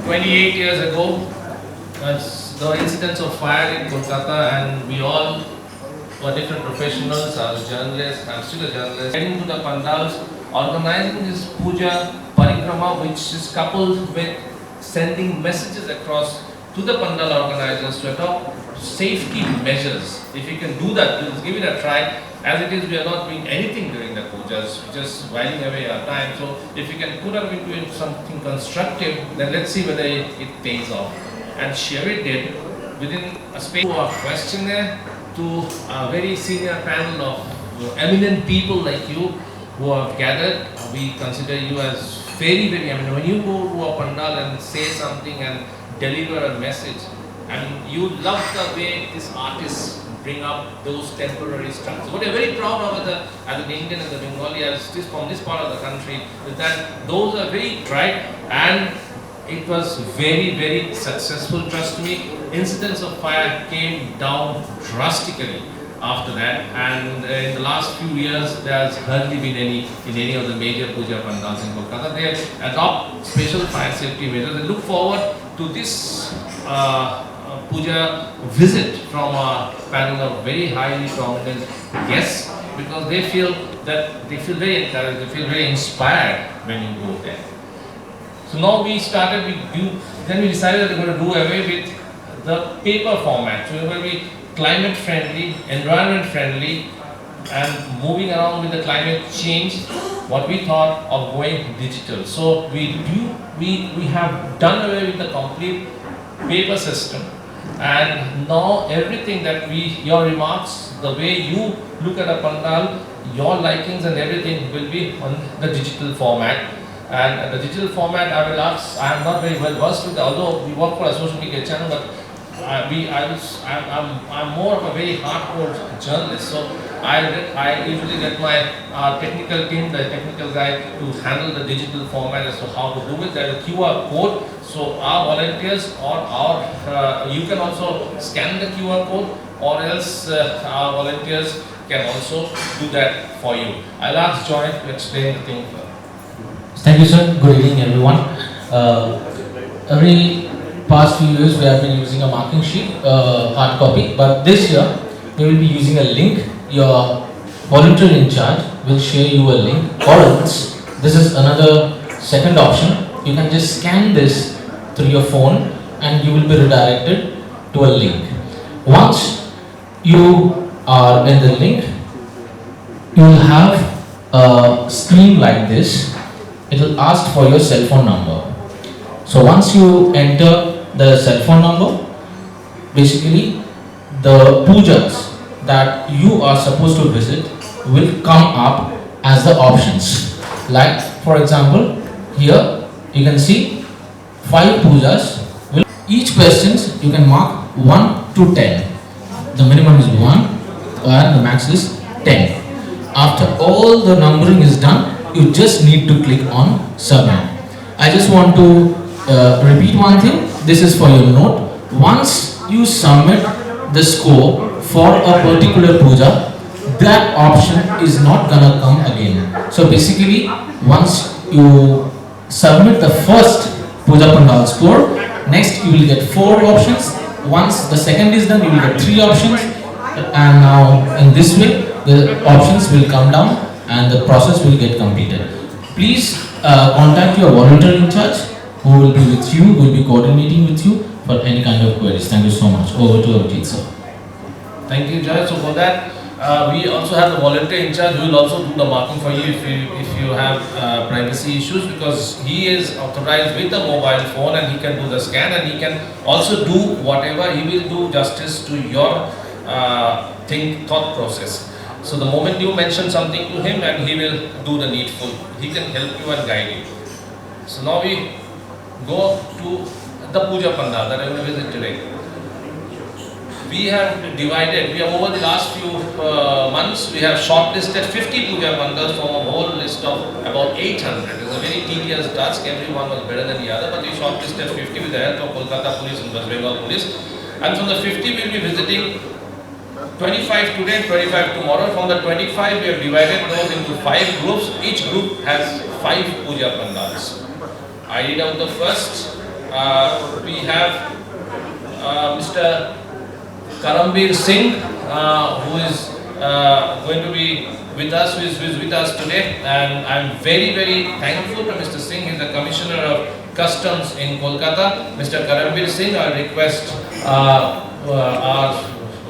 28 years ago, the incidents of fire in Kolkata, and we all were different professionals. I was a journalist, I'm still a journalist. Heading to the pandals, organizing this puja parikrama, which is coupled with sending messages across to the pandal organizers to adopt safety measures. If you can do that, please give it a try. As it is, we are not doing anything during the pujas, just whiling away our time. So if you can put up into it something constructive, then let's see whether it pays off. And Sharad did within a space of a questionnaire to a very senior panel of eminent people like you who have gathered. We consider you as very, very eminent. When you go to a pandal and say something and deliver a message, and you love the way these artists bring up those temporary structures. What we are very proud of as an Indian and the Bengali, as this from this part of the country, is that those are very tried, and it was very, very successful. Trust me, incidents of fire came down drastically after that, and in the last few years there has hardly been any in any of the major puja pandals in Kolkata. They adopt special fire safety measures. They look forward to this puja visit from a panel of very highly prominent guests, because they feel very encouraged, they feel very inspired when you go there. So now we decided that we're going to do away with the paper format. So we're going to be climate friendly, environment friendly, and moving around with the climate change. What we thought of going digital. So we have done away with the complete paper system, and now everything that your remarks, the way you look at a pandal, your likings and everything will be on the digital format. And the digital format, I will ask, I am not very well versed with, although we work for a social media channel, but I'm more of a very hardcore journalist. So I usually get my technical team, the technical guy, to handle the digital format as to how to do it. There is a QR code, so our volunteers you can also scan the QR code, or else our volunteers can also do that for you. I'll ask Joy to explain the thing further. Thank you, sir. Good evening, everyone. Every past few years we have been using a marking sheet, hard copy, but this year we will be using a link. Your volunteer in charge will share you a link, or else this is another second option. You can just scan this through your phone and you will be redirected to a link. Once you are in the link, you will have a screen like this. It will ask for your cell phone number. So once you enter the cell phone number, basically the pujas that you are supposed to visit will come up as the options. Like for example, here you can see 5 pujas. Each questions you can mark 1 to 10. The minimum is 1 and the max is 10. After all the numbering is done, you just need to click on submit. I just want to repeat one thing. This is for your note. Once you submit the score for a particular puja, that option is not gonna come again. So basically, once you submit the first puja pandal score, next you will get 4 options. Once the second is done, you will get 3 options, and now in this way the options will come down and the process will get completed. Please contact your volunteer in charge, who will be with you, will be coordinating with you for any kind of queries. Thank you so much. Over to Abhijit, sir. Thank you, Joy. So for that, we also have the volunteer in charge who will also do the marking for you if you have privacy issues, because he is authorized with a mobile phone and he can do the scan, and he can also do whatever. He will do justice to your thought process. So the moment you mention something to him, and he will do the needful. He can help you and guide you. So now we go to the puja pandal that I will visit today. We have over the last few months, we have shortlisted 50 puja pandals from a whole list of about 800. It was a very tedious task. Everyone was better than the other, but we shortlisted 50 with the help of Kolkata Police and West Bengal Police. And from the 50, we will be visiting 25 today, 25 tomorrow. From the 25, we have divided those into 5 groups. Each group has 5 puja pandals. I read out the first We have Mr. Karambir Singh, who is going to be with us, who is with us today, and I'm very, very thankful to Mr. Singh. He's the Commissioner of Customs in Kolkata. Mr. Karambir Singh, I request our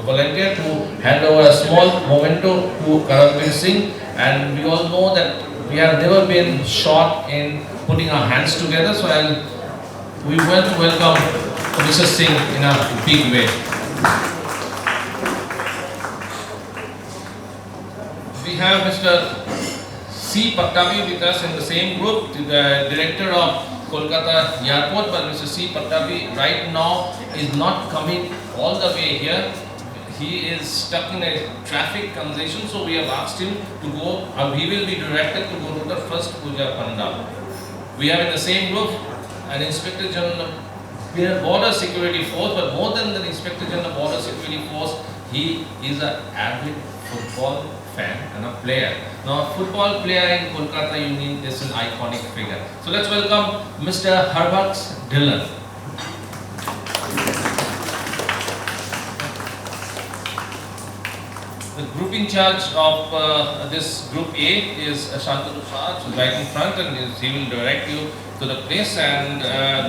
volunteer to hand over a small memento to Karambir Singh. And we all know that we have never been short in putting our hands together, so we want to welcome Mr. Singh in a big way. We have Mr. C. Pattabi with us in the same group, the Director of Kolkata Airport, but Mr. C. Pattabi right now is not coming all the way here. He is stuck in a traffic congestion, so we have asked him to go, he will be directed to go to the first Puja Pandal. We have in the same group an Inspector General of Border Security Force, but more than the Inspector General of Border Security Force, he is an avid football fan and a player. Now, a football player in Kolkata Union is an iconic figure. So let's welcome Mr. Harbaks Dillon. The group in charge of this group A is Shantanu Sarad, who is right in front, and he will direct you to the place. And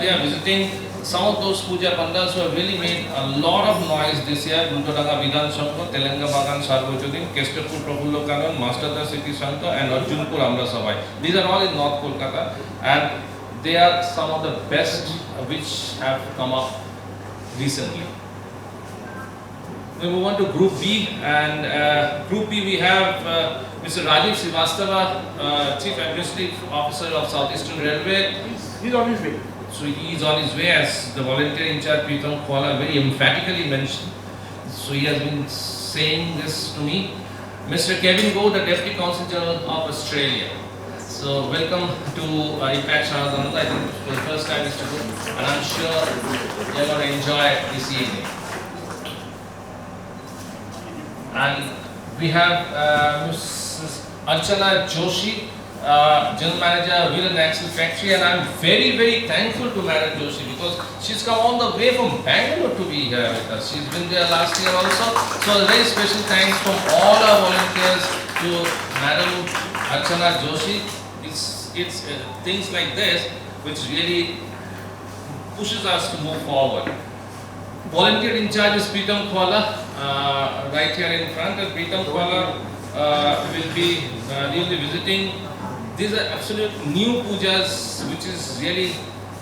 they are visiting some of those puja pandals who have really made a lot of noise this year. Gundadanga Vidhan Sangha, Telanga Bagan Sarvojodin, Kestapur Prabhulo Kanan, Masterda City Sangha, and Arjunpur Amra Savai. These are all in North Kolkata, and they are some of the best which have come up recently. We move on to Group B, and Group B we have Mr. Rajiv Srivastava, Chief Administrative Officer of Southeastern Railway. He's on his way. So he is on his way, as the volunteer in charge Pritam Khwala very emphatically mentioned. So he has been saying this to me. Mr. Kevin Go, the Deputy Consul General of Australia. So welcome to Impact Sarad Ananda. I think for the first time Mr. Go, and I'm sure you're going to enjoy this evening. And we have Mrs. Archana Joshi, General Manager, Wheel and Axle Factory, and I'm very, very thankful to Madam Joshi because she's come all the way from Bangalore to be here with us. She's been there last year also. So a very special thanks from all our volunteers to Madam Archana Joshi. It's things like this which really pushes us to move forward. Volunteer in charge is Pritam Khwala, right here in front, and Pritam Khwala will be visiting. These are absolute new pujas which is really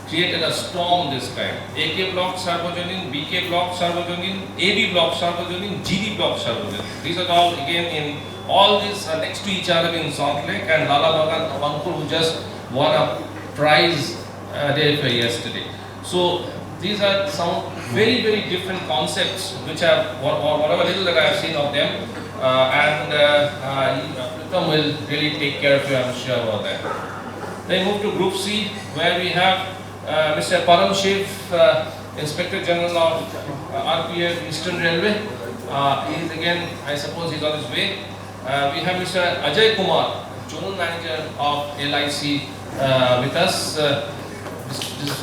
created a storm this time. AK block Sarvajanin, BK block Sarvajanin, AB block Sarvajanin, GD block Sarvajanin. These are all again in all these are next to each other in Salt Lake, and Lala Bagan Avankur, who just won a prize day for yesterday. So these are some very, very different concepts which have, whatever little that I have seen of them, and Pritam will really take care of you, I'm sure about that. Then move to Group C, where we have Mr. Param Shiv, Inspector General of RPF Eastern Railway. He is again, I suppose he's on his way. We have Mr. Ajay Kumar, General Manager of LIC with us.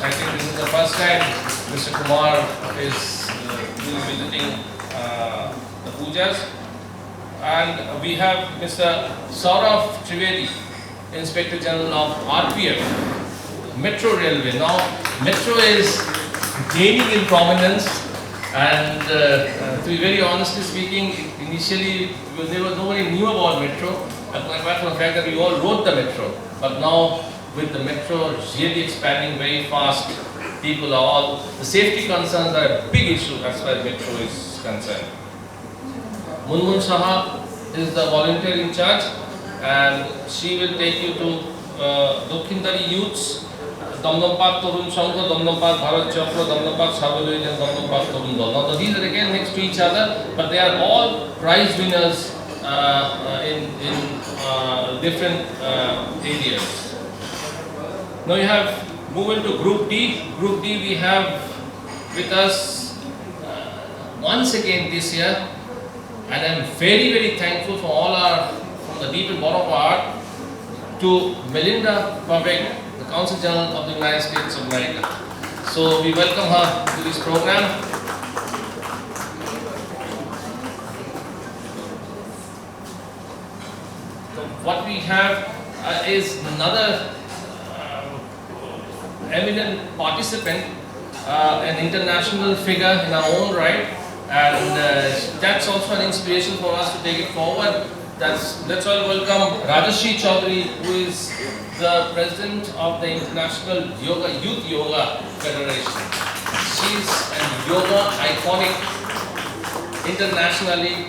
I think this is the first time Mr. Kumar is visiting the pujas. And we have Mr. Saurav Trivedi, Inspector General of RPF, Metro Railway. Now, Metro is gaining in prominence, and to be very honestly speaking, initially nobody knew about Metro, apart from the fact that we all rode the Metro. But now, with the Metro really expanding very fast, people are all, the safety concerns are a big issue as far as Metro is concerned. Munmun Saha is the volunteer in charge, and she will take you to Dokindari Youths, Damdampak Torun Sangha, Damdampak Bharat Chakra, Damdampak Sarvajoyin, and Damdampak Torun Dal. Now these are again next to each other, but they are all prize winners in different areas. Now you have moved into Group D. Group D we have with us once again this year, and I am very, very thankful for all from the deep and bottom of our heart to Melinda Pavek, the Consul General of the United States of America. So we welcome her to this program. So what we have is another eminent participant, an international figure in our own right, and that's also an inspiration for us to take it forward. Let's all welcome Rajashri Chaudhary, who is the president of the International Youth Yoga Federation. She's a yoga iconic internationally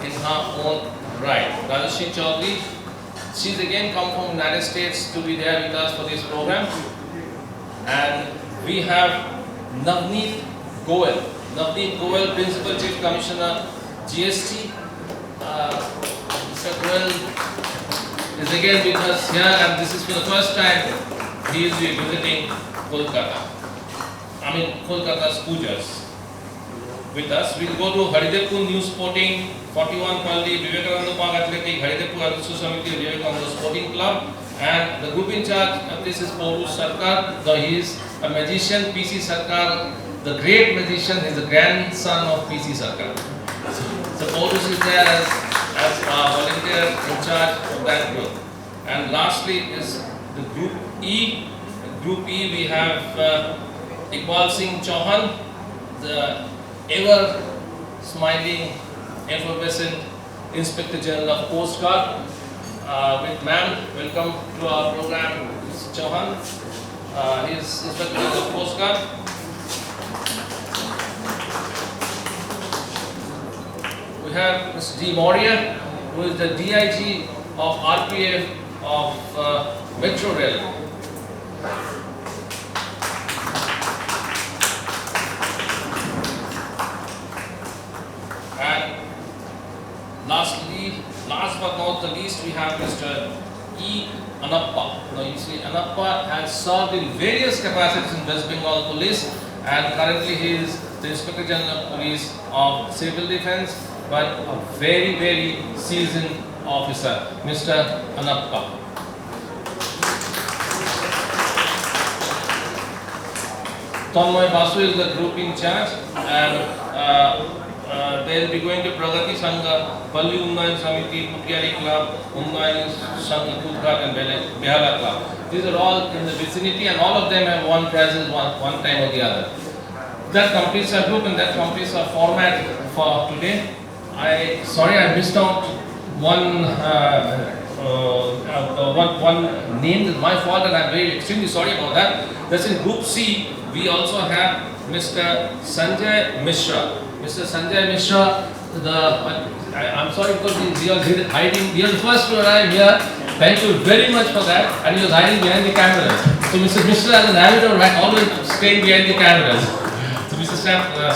in her own right. Rajashri Chaudhary, she's again come from the United States to be there with us for this program. And we have Navneet Goel. Navneet Goel, Principal Chief Commissioner, GST. Mr. Goel is again with us here, and this is for the first time he is visiting Kolkata. Kolkata's Pujas with us. We'll go to Haridepur New Sporting, 41 Palli, Vivekananda Park Athletic, Haridepur Aditya Samiti, Vivekananda Sporting Club. And the group in charge of this is Porikrama Sarkar. He is a magician, PC Sarkar, the great magician. He is the grandson of PC Sarkar. So Porikrama is there as a volunteer in charge of that group. And lastly is the group E. Group E, we have Iqbal Singh Chauhan, the ever smiling, effervescent Inspector General of Coast Guard. With ma'am, welcome to our program, Mr. Chauhan. He is Inspector General of Coast Guard. We have Mr. D. Moria, who is the DIG of RPF of Metro Rail. And last but not the least, we have Mr. E. Anappa. Now you see, Anappa has served in various capacities in West Bengal Police, and currently he is the Inspector General of Police of Civil Defence, but a very, very seasoned officer, Mr. Anappa. Tanmoy Basu is the group in charge, and they will be going to Pragati Sangha, Palli Unnayan Samiti, Putiari Club, Unnayan Sangha, Kudghat and Behala Club. These are all in the vicinity, and all of them have won prizes one time or the other. That completes our group, and that completes our format for today. Sorry I missed out one name. That's my fault, and I'm very extremely sorry about that. That's in Group C. We also have Mr. Sanjay Mishra. Mr. Sanjay Mishra, I'm sorry because he was hiding. He was the first to arrive here. Thank you very much for that. And he was hiding behind the cameras. So Mr. Mishra as a narrator always staying behind the cameras. So Mr.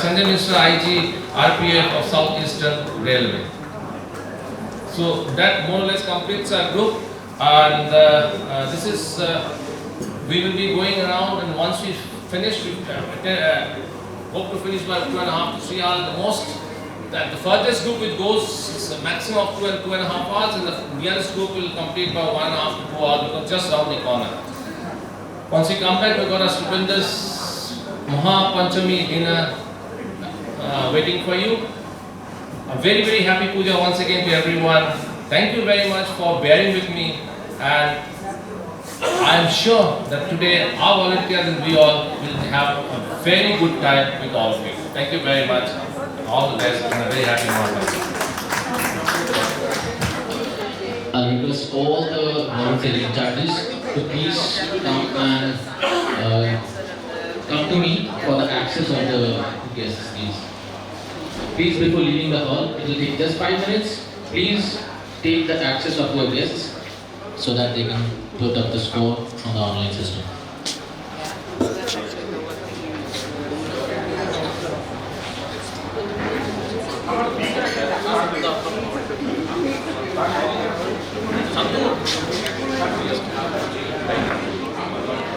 Sanjay Mishra, IG, RPF of Southeastern Railway. So that more or less completes our group. And this is, we will be going around, and once we finish, we hope to finish by 2.5 to 3 hours. The furthest group which goes is a maximum of 2.5 hours, and the nearest group will complete by 1.5 to 2 hours because just around the corner. Once we come back, we've got a stupendous Maha Panchami dinner waiting for you. A very, very happy puja once again to everyone. Thank you very much for bearing with me, and I am sure that today our volunteers and we all will have a very good time with all of you. Thank you very much. All the best and a very happy morning. I request all the volunteer charges to please come and come to me for the access of the guests, please. Please, before leaving the hall, it will take just 5 minutes. Please take the access of your guests so that they can put up the score on the online system.